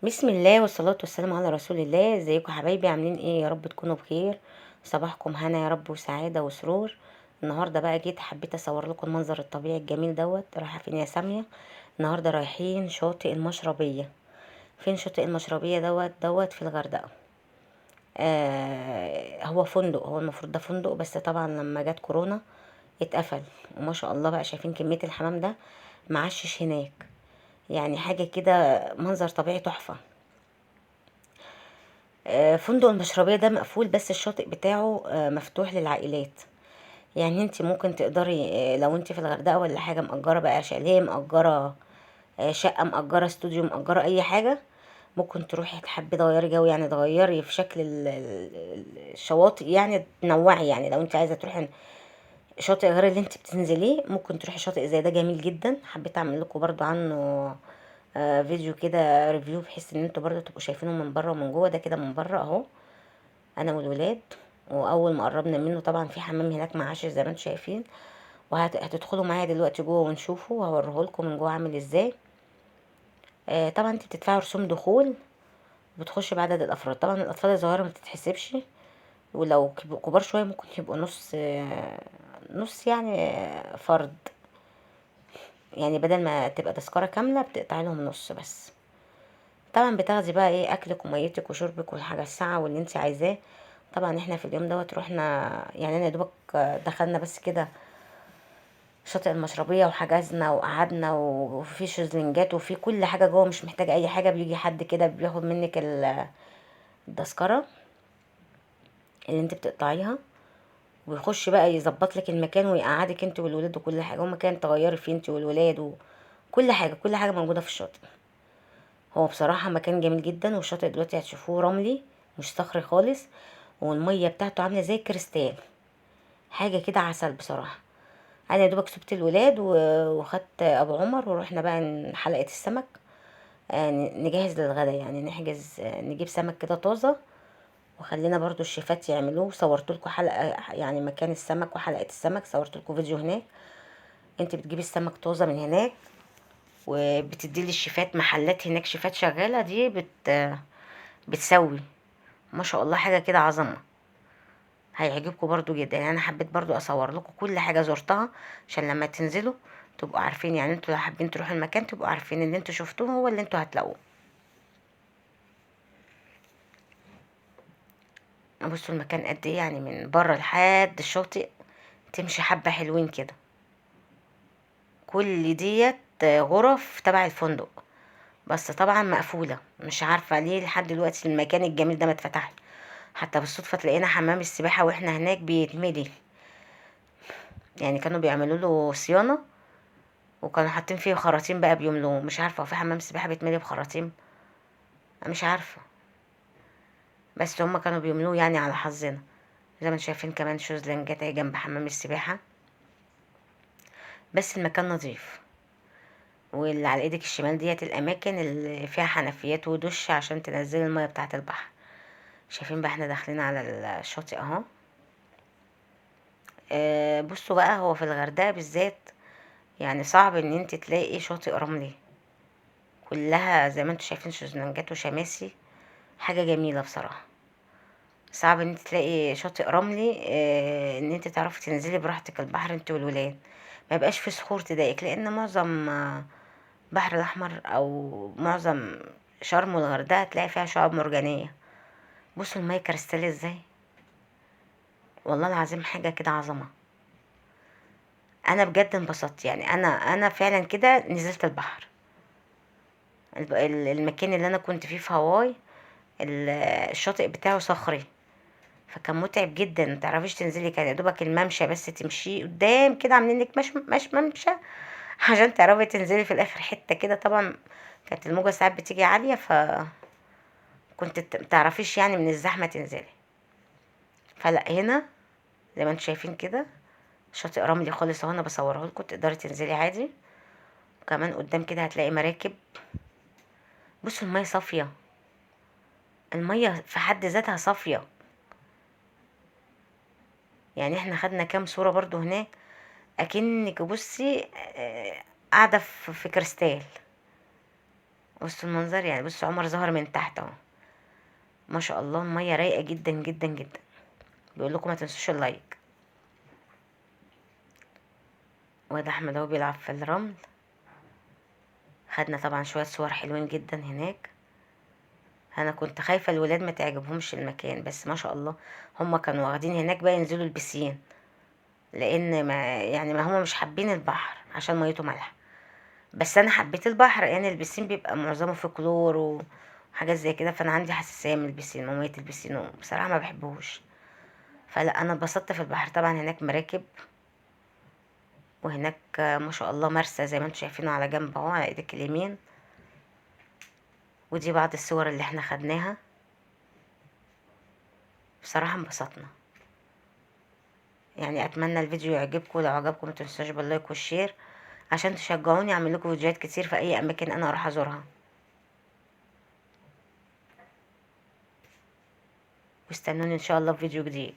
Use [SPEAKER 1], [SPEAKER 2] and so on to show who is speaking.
[SPEAKER 1] بسم الله والصلاة والسلام على رسول الله. ازيكم حبايبي؟ عاملين ايه؟ يا رب تكونوا بخير. صباحكم هنا يا رب وسعادة وسرور. النهاردة بقى جيت حبيت اصور لكم المنظر الطبيعي الجميل دوت. رايحة فين يا سامية؟ النهاردة رايحين شاطئ المشربية. فين شاطئ المشربية دوت في الغردقة. هو فندق، هو المفروض ده فندق، بس طبعا لما جت كورونا اتقفل. وما شاء الله بقى شايفين كمية الحمام ده معشش هناك. يعني حاجة كده، منظر طبيعي تحفة. فندق المشربية ده مقفول، بس الشاطئ بتاعه مفتوح للعائلات. يعني انت ممكن تقدري، لو انت في الغردقة ولا حاجة، مأجرة بقى شاليه، مأجرة شقة، مأجرة استوديو، مأجرة اي حاجة، ممكن تروحي تحبي تغيري جو، يعني تغيري في شكل الشواطئ، يعني تنوعي. يعني لو انت عايزة تروحي شاطئ غير اللي انت بتنزليه، ممكن تروحي شاطئ زي ده جميل جدا. حبيت اعمل لكم برضو عنه فيديو كده ريفيو، بحيث ان انتوا برضو تبقوا شايفينه من بره ومن جوه. ده كده من بره اهو، انا والولاد. واول ما قربنا منه طبعا في حمام هناك معاش زي ما انتم شايفين، وهتدخلوا معايا دلوقتي جوه ونشوفه، وهوريهولكم من جوه عامل ازاي. طبعا انت بتدفعي رسوم دخول، بتخش بعدد الافراد. طبعا الاطفال الصغيره ما تتحسبش، ولو كبار شويه ممكن يبقوا نص نص يعني فرد. يعني بدل ما تبقى تذكره كامله بتقطعي لهم نص بس. طبعا بتاخدي بقى ايه، اكلك وميتك وشربك والحاجه الساعه واللي انت عايزاه. طبعا احنا في اليوم دوت رحنا، يعني انا يا دوبك دخلنا بس كده شاطئ المشربية، وحجزنا وقعدنا، وفي شезлونجات وفي كل حاجة جوه، مش محتاجة اي حاجة. بيجي حد كده بياخد منك التذكرة اللي انت بتقطعيها، ويخش بقى يظبط لك المكان، ويقعدك انت والولاد وكل حاجة، ومكان تغيري فيه انت والولاد، وكل حاجة كل حاجة موجودة في الشاطئ. هو بصراحة مكان جميل جدا. والشاطئ دلوقتي هتشوفوه رملي، مش صخري خالص، والمية بتاعته عاملة زي الكريستال، حاجة كده عسل بصراحة. انا يا دوبك سبت الولاد وخدت ابو عمر، ورحنا بقى حلقة السمك. نجهز للغدا، يعني نحجز، نجيب سمك كده طازة، وخلينا برضو الشيفات يعملوه. صورت لكم حلقة، يعني مكان السمك وحلقة السمك، صورت لكم فيديو هناك. انت بتجيبي السمك طازة من هناك، وبتدي للشيفات، محلات هناك شيفات شغالة دي بتسوي. ما شاء الله حاجة كده عظمة. هيعجبكم برضو جدا. يعني انا حبيت برضو اصور لكم كل حاجة زرتها، عشان لما تنزلوا تبقوا عارفين. يعني انتوا لو حابين تروحوا المكان تبقوا عارفين ان انتوا شفتوه هو اللي انتوا هتلاقوه. بصوا المكان قد ايه، يعني من بره لحد الشاطئ تمشي حبة حلوين كده. كل ديت غرف تبع الفندق، بس طبعا مقفولة. مش عارفة ليه لحد دلوقتي المكان الجميل ده ما اتفتحش. حتى بالصدفة تلاقينا حمام السباحة واحنا هناك بيتملي، يعني كانوا بيعملوا له صيانة، وكانوا حاطين فيه خراطيم بقى بيملوه. مش عارفة هو في حمام سباحة بيتملي بخراطيم؟ مش عارفة، بس هما كانوا بيملوه يعني على حظنا. زي ما انتم شايفين كمان شوزلنجات اهي جنب حمام السباحة، بس المكان نظيف. واللي على ايدك الشمال ديت الاماكن اللي فيها حنفيات ودش عشان تنزل المية بتاعة البحر. شايفين بقى احنا داخلين على الشاطئ اهو. بصوا بقى، هو في الغردقة بالذات يعني صعب ان انت تلاقي شاطئ رملي. كلها زي ما انتم شايفين شوزلنجات وشماسي، حاجة جميلة بصراحة. صعب ان انت تلاقي شاطئ رملي، ان انت تعرفي تنزلي براحتك البحر انت والولاد، ما يبقاش في صخور تضايقك. لان معظم بحر الاحمر او معظم شرم والغردقه تلاقي فيها شعاب مرجانيه. بصوا الميه كريستال ازاي، والله العظيم حاجه كده عظمه. انا بجد انبسطت. يعني انا فعلا كده نزلت البحر. المكان اللي انا كنت فيه في هاواي، الشاطئ بتاعه صخري، فكان متعب جدا. متعرفيش تنزلي، كان يا دوبك الممشى بس تمشي قدام كده، عاملين لك مش ممشى عشان تعرفي تنزلي في الاخر حته كده. طبعا كانت الموجه ساعات بتيجي عاليه، كنت متعرفيش يعني من الزحمه تنزلي. فلا، هنا زي ما انتم شايفين كده شاطئ رملي خالص اهو. انا بصوره لكم، تقدري تنزلي عادي. وكمان قدام كده هتلاقي مراكب. بصوا الميه صافيه، الميه في حد ذاتها صافيه. يعني احنا خدنا كام صوره برضو هناك، اكنك بصي قاعده في كريستال. بصوا المنظر، يعني بصوا عمر ظهر من تحت اهو. ما شاء الله المية رايقة جدا جدا جدا. بيقول لكم ما تنسوش اللايك. واد احمد اهو بيلعب في الرمل. خدنا طبعا شوية صور حلوين جدا هناك. انا كنت خايفة الولاد ما تعجبهمش المكان، بس ما شاء الله هما كانوا واخدين هناك بقى ينزلوا البسين، لان ما يعني ما هما مش حابين البحر عشان ميته مالحة. بس انا حبيت البحر، لان يعني البسين بيبقى معظمه في كلور وحاجات زي كده، فانا عندي حساسية من البسين ومية البسين، وبصراحة ما بحبهوش. فلا انا اتبسطت في البحر. طبعا هناك مراكب، وهناك ما شاء الله مرسى زي ما انتم شايفينه على جنب اهو على ايدك اليمين. ودي بعض الصور اللي احنا خدناها. بصراحة انبسطنا. يعني اتمنى الفيديو يعجبكم، لو عجبكم متنسوش باللايك والشير عشان تشجعوني اعمل لكم فيديوهات كتير في اي اماكن انا اروح ازورها. واستنوني ان شاء الله في فيديو جديد.